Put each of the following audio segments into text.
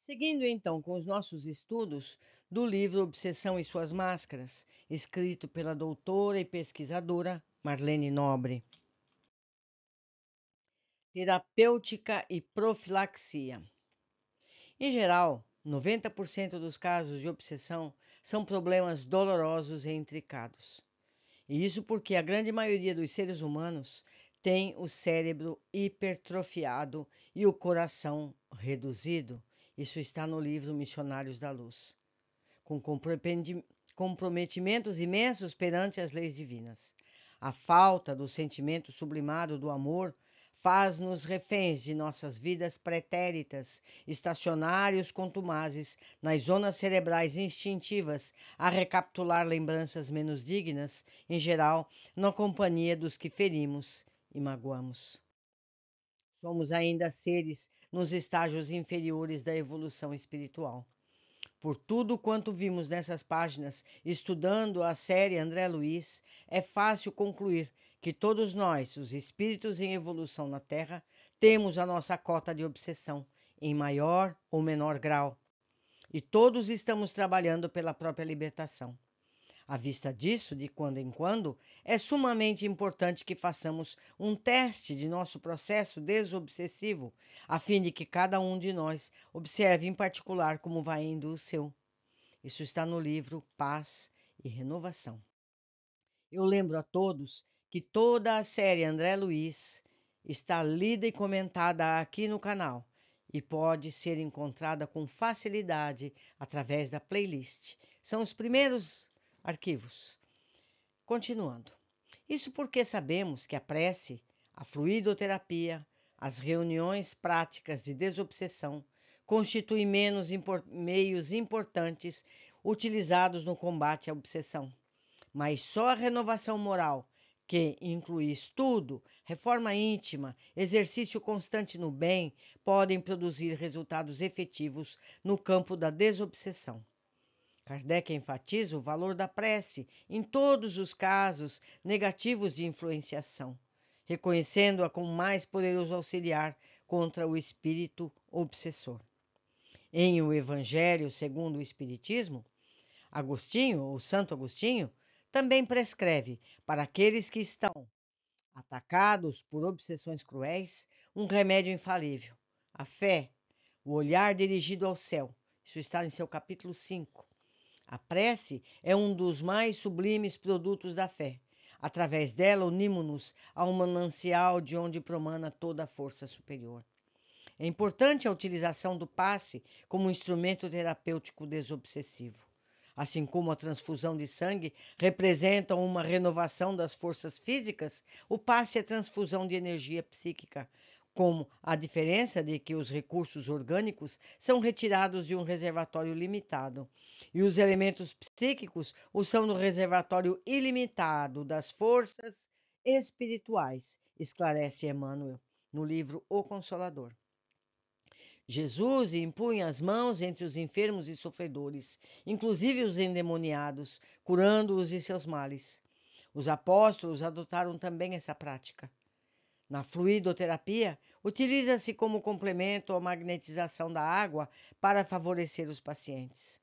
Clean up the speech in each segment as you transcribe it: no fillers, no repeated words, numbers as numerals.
Seguindo então com os nossos estudos do livro Obsessão e Suas Máscaras, escrito pela doutora e pesquisadora Marlene Nobre. Terapêutica e profilaxia. Em geral, 90% dos casos de obsessão são problemas dolorosos e intricados. E isso porque a grande maioria dos seres humanos tem o cérebro hipertrofiado e o coração reduzido. Isso está no livro Missionários da Luz. Com comprometimentos imensos perante as leis divinas. A falta do sentimento sublimado do amor faz-nos reféns de nossas vidas pretéritas, estacionários contumazes nas zonas cerebrais instintivas, a recapitular lembranças menos dignas, em geral, na companhia dos que ferimos e magoamos. Somos ainda seres nos estágios inferiores da evolução espiritual. Por tudo quanto vimos nessas páginas, estudando a série André Luiz, é fácil concluir que todos nós, os espíritos em evolução na Terra, temos a nossa cota de obsessão, em maior ou menor grau. E todos estamos trabalhando pela própria libertação. À vista disso, de quando em quando, é sumamente importante que façamos um teste de nosso processo desobsessivo, a fim de que cada um de nós observe em particular como vai indo o seu. Isso está no livro Paz e Renovação. Eu lembro a todos que toda a série André Luiz está lida e comentada aqui no canal e pode ser encontrada com facilidade através da playlist. São os primeiros arquivos. Continuando. Isso porque sabemos que a prece, a fluidoterapia, as reuniões práticas de desobsessão constituem meios importantes utilizados no combate à obsessão. Mas só a renovação moral, que inclui estudo, reforma íntima, exercício constante no bem, podem produzir resultados efetivos no campo da desobsessão. Kardec enfatiza o valor da prece em todos os casos negativos de influenciação, reconhecendo-a como mais poderoso auxiliar contra o espírito obsessor. Em O Evangelho segundo o Espiritismo, Agostinho, o Santo Agostinho, também prescreve para aqueles que estão atacados por obsessões cruéis um remédio infalível: a fé, o olhar dirigido ao céu. Isso está em seu capítulo 5. A prece é um dos mais sublimes produtos da fé. Através dela, unimos-nos a um manancial de onde promana toda a força superior. É importante a utilização do passe como instrumento terapêutico desobsessivo. Assim como a transfusão de sangue representa uma renovação das forças físicas, o passe é transfusão de energia psíquica, com a diferença de que os recursos orgânicos são retirados de um reservatório limitado e os elementos psíquicos o são do reservatório ilimitado das forças espirituais, esclarece Emmanuel no livro O Consolador. Jesus impunha as mãos entre os enfermos e sofredores, inclusive os endemoniados, curando-os de seus males. Os apóstolos adotaram também essa prática. Na fluidoterapia, utiliza-se como complemento a magnetização da água para favorecer os pacientes.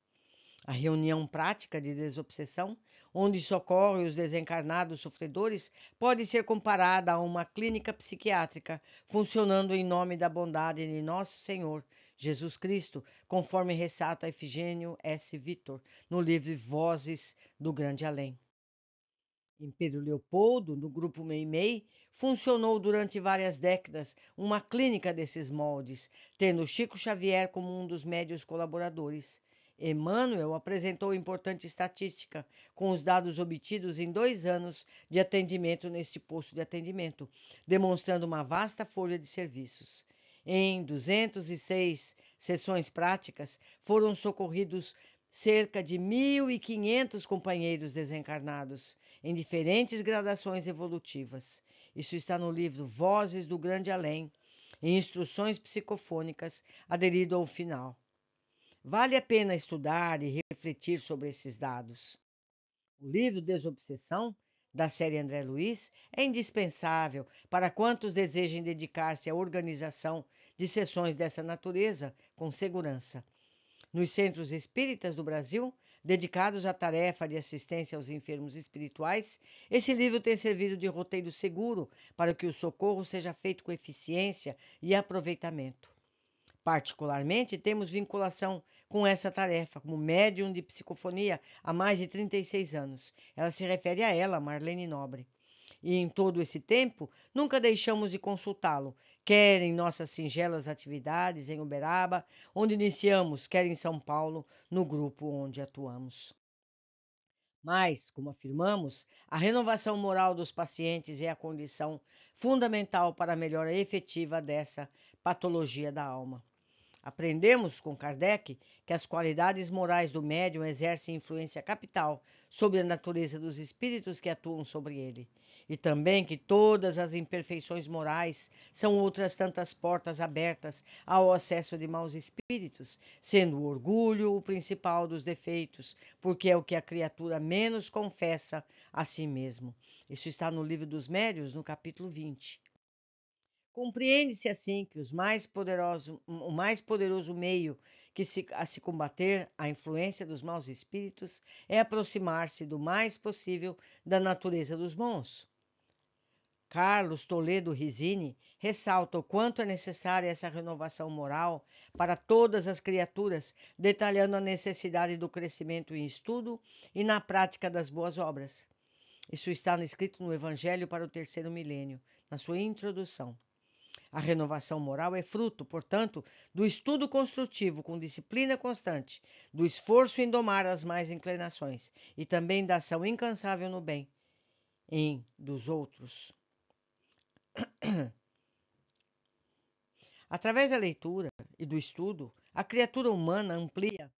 A reunião prática de desobsessão, onde socorre os desencarnados sofredores, pode ser comparada a uma clínica psiquiátrica, funcionando em nome da bondade de Nosso Senhor Jesus Cristo, conforme ressata Efigênio S. Vitor, no livro Vozes do Grande Além. Em Pedro Leopoldo, no Grupo Meimei, funcionou durante várias décadas uma clínica desses moldes, tendo Chico Xavier como um dos médios colaboradores. Emmanuel apresentou importante estatística com os dados obtidos em 2 anos de atendimento neste posto de atendimento, demonstrando uma vasta folha de serviços. Em 206 sessões práticas, foram socorridos cerca de 1.500 companheiros desencarnados, em diferentes gradações evolutivas. Isso está no livro Vozes do Grande Além, em Instruções Psicofônicas, aderido ao final. Vale a pena estudar e refletir sobre esses dados. O livro Desobsessão da série André Luiz é indispensável para quantos desejem dedicar-se à organização de sessões dessa natureza com segurança. Nos centros espíritas do Brasil, dedicados à tarefa de assistência aos enfermos espirituais, esse livro tem servido de roteiro seguro para que o socorro seja feito com eficiência e aproveitamento. Particularmente, temos vinculação com essa tarefa como médium de psicofonia há mais de 36 anos. Ela se refere a ela, Marlene Nobre. E em todo esse tempo, nunca deixamos de consultá-lo, quer em nossas singelas atividades em Uberaba, onde iniciamos, quer em São Paulo, no grupo onde atuamos. Mas, como afirmamos, a renovação moral dos pacientes é a condição fundamental para a melhora efetiva dessa patologia da alma. Aprendemos com Kardec que as qualidades morais do médium exercem influência capital sobre a natureza dos espíritos que atuam sobre ele, e também que todas as imperfeições morais são outras tantas portas abertas ao acesso de maus espíritos, sendo o orgulho o principal dos defeitos, porque é o que a criatura menos confessa a si mesmo. Isso está no Livro dos Médiuns, no capítulo 20. Compreende-se assim que o mais poderoso meio a se combater a influência dos maus espíritos é aproximar-se do mais possível da natureza dos bons. Carlos Toledo Rizzini ressalta o quanto é necessária essa renovação moral para todas as criaturas, detalhando a necessidade do crescimento em estudo e na prática das boas obras. Isso está escrito no Evangelho para o Terceiro Milênio, na sua introdução. A renovação moral é fruto, portanto, do estudo construtivo com disciplina constante, do esforço em domar as más inclinações e também da ação incansável no bem dos outros. Através da leitura e do estudo, a criatura humana amplia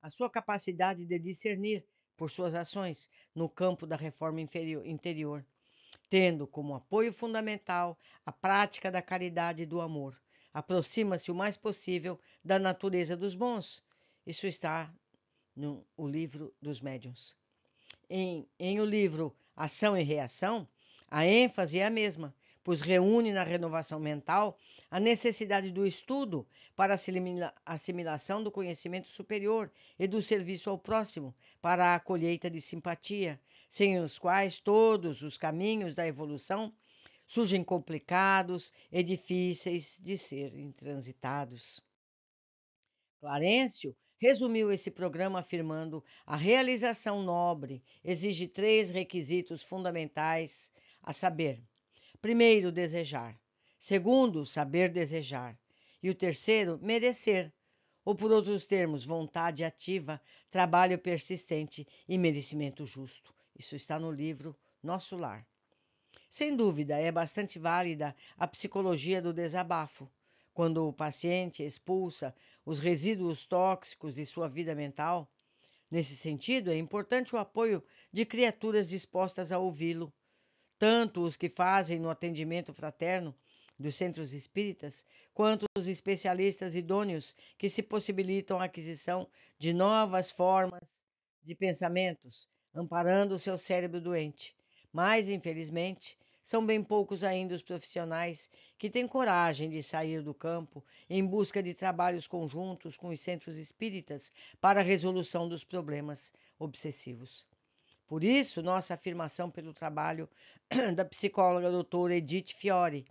a sua capacidade de discernir por suas ações no campo da reforma interior, tendo como apoio fundamental a prática da caridade e do amor. Aproxima-se o mais possível da natureza dos bons. Isso está no Livro dos Médiuns. Em o livro Ação e Reação, a ênfase é a mesma, pois reúne na renovação mental a necessidade do estudo para a assimilação do conhecimento superior e do serviço ao próximo, para a colheita de simpatia, sem os quais todos os caminhos da evolução surgem complicados e difíceis de serem transitados. Clarencio resumiu esse programa afirmando: a realização nobre exige 3 requisitos fundamentais, a saber, primeiro, desejar, segundo, saber desejar, e o terceiro, merecer, ou por outros termos, vontade ativa, trabalho persistente e merecimento justo. Isso está no livro Nosso Lar. Sem dúvida, é bastante válida a psicologia do desabafo, quando o paciente expulsa os resíduos tóxicos de sua vida mental. Nesse sentido, é importante o apoio de criaturas dispostas a ouvi-lo, tanto os que fazem no atendimento fraterno dos centros espíritas, quanto os especialistas idôneos que se possibilitam a aquisição de novas formas de pensamentos, amparando o seu cérebro doente. Mas, infelizmente, são bem poucos ainda os profissionais que têm coragem de sair do campo em busca de trabalhos conjuntos com os centros espíritas para a resolução dos problemas obsessivos. Por isso, nossa afirmação pelo trabalho da psicóloga doutora Edith Fiore,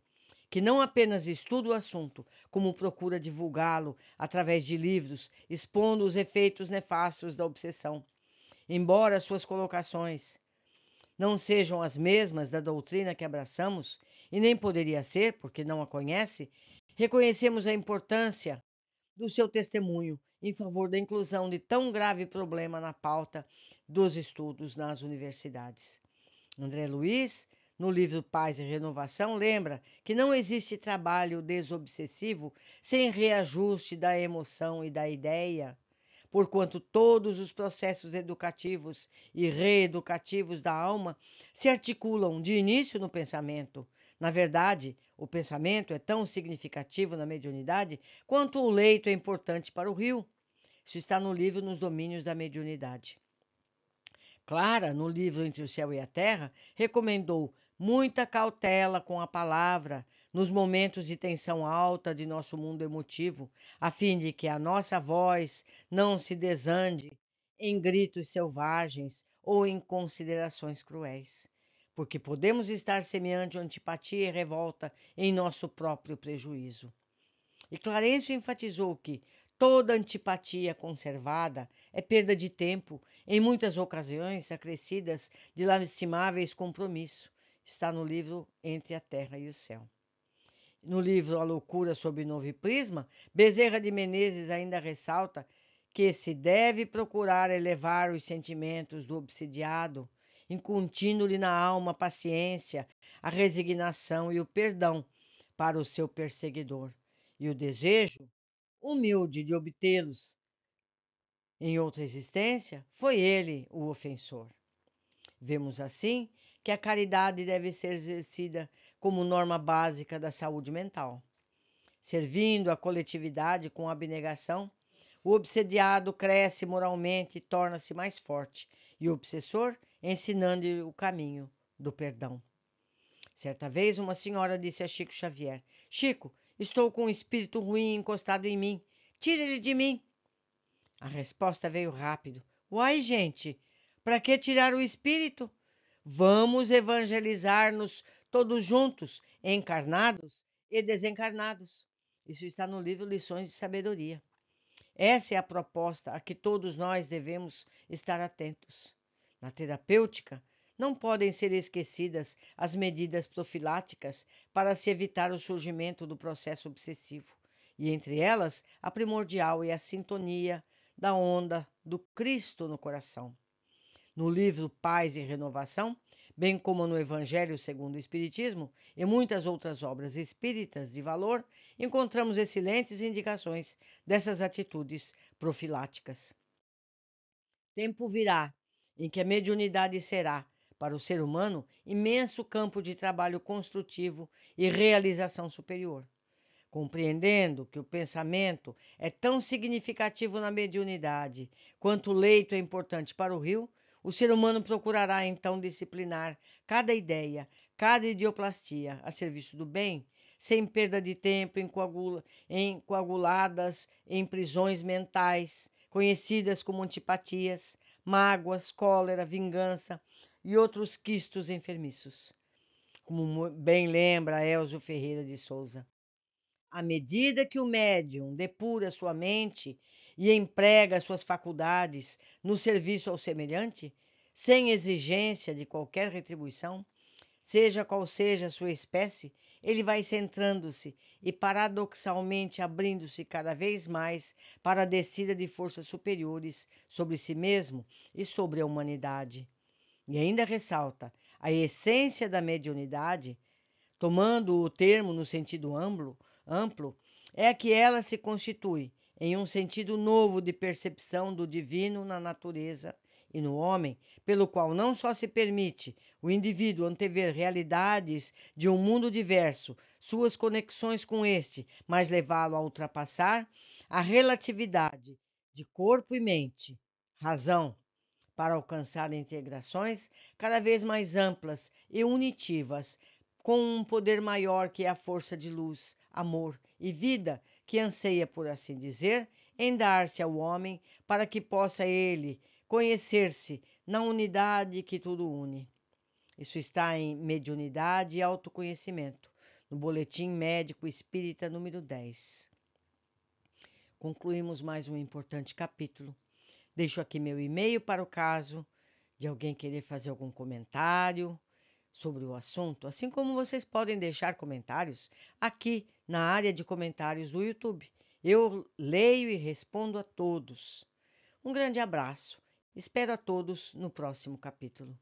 que não apenas estuda o assunto, como procura divulgá-lo através de livros, expondo os efeitos nefastos da obsessão. Embora suas colocações não sejam as mesmas da doutrina que abraçamos, e nem poderia ser, porque não a conhece, reconhecemos a importância do seu testemunho em favor da inclusão de tão grave problema na pauta dos estudos nas universidades. André Luiz, no livro Paz e Renovação, lembra que não existe trabalho desobsessivo sem reajuste da emoção e da ideia, porquanto todos os processos educativos e reeducativos da alma se articulam de início no pensamento. Na verdade, o pensamento é tão significativo na mediunidade quanto o leito é importante para o rio. Isso está no livro Nos Domínios da Mediunidade. Clara, no livro Entre o Céu e a Terra, recomendou muita cautela com a palavra nos momentos de tensão alta de nosso mundo emotivo, a fim de que a nossa voz não se desande em gritos selvagens ou em considerações cruéis, porque podemos estar semeando antipatia e revolta em nosso próprio prejuízo. E Clarencio enfatizou que toda antipatia conservada é perda de tempo, em muitas ocasiões acrescidas de lastimáveis compromissos. Está no livro Entre a Terra e o Céu. No livro A Loucura sob o Novo Prisma, Bezerra de Menezes ainda ressalta que se deve procurar elevar os sentimentos do obsidiado, incutindo-lhe na alma a paciência, a resignação e o perdão para o seu perseguidor, e o desejo humilde de obtê-los em outra existência, foi ele o ofensor. Vemos assim que a caridade deve ser exercida como norma básica da saúde mental. Servindo a coletividade com abnegação, o obsediado cresce moralmente e torna-se mais forte, e o obsessor ensinando-lhe o caminho do perdão. Certa vez, uma senhora disse a Chico Xavier: Chico, estou com um espírito ruim encostado em mim. Tire ele de mim. A resposta veio rápido: Uai, gente, para que tirar o espírito? Vamos evangelizar-nos todos juntos, encarnados e desencarnados. Isso está no livro Lições de Sabedoria. Essa é a proposta a que todos nós devemos estar atentos. Na terapêutica, não podem ser esquecidas as medidas profiláticas para se evitar o surgimento do processo obsessivo, e entre elas a primordial é a sintonia da onda do Cristo no coração. No livro Paz e Renovação, bem como no Evangelho segundo o Espiritismo e muitas outras obras espíritas de valor, encontramos excelentes indicações dessas atitudes profiláticas. Tempo virá em que a mediunidade será, para o ser humano, imenso campo de trabalho construtivo e realização superior. Compreendendo que o pensamento é tão significativo na mediunidade quanto o leito é importante para o rio, o ser humano procurará então disciplinar cada ideia, cada idioplastia a serviço do bem, sem perda de tempo em coaguladas em prisões mentais, conhecidas como antipatias, mágoas, cólera, vingança e outros quistos enfermiços. Como bem lembra Elzio Ferreira de Souza. À medida que o médium depura sua mente e emprega suas faculdades no serviço ao semelhante, sem exigência de qualquer retribuição, seja qual seja a sua espécie, ele vai centrando-se e paradoxalmente abrindo-se cada vez mais para a descida de forças superiores sobre si mesmo e sobre a humanidade. E ainda ressalta a essência da mediunidade, tomando o termo no sentido amplo, é que ela se constitui em um sentido novo de percepção do divino na natureza e no homem, pelo qual não só se permite o indivíduo antever realidades de um mundo diverso, suas conexões com este, mas levá-lo a ultrapassar a relatividade de corpo e mente, razão, para alcançar integrações cada vez mais amplas e unitivas, com um poder maior que a força de luz, amor e vida que anseia, por assim dizer, em dar-se ao homem para que possa ele conhecer-se na unidade que tudo une. Isso está em Mediunidade e Autoconhecimento, no Boletim Médico Espírita número 10. Concluímos mais um importante capítulo. Deixo aqui meu e-mail para o caso de alguém querer fazer algum comentário sobre o assunto, assim como vocês podem deixar comentários aqui na área de comentários do YouTube. Eu leio e respondo a todos. Um grande abraço. Espero a todos no próximo capítulo.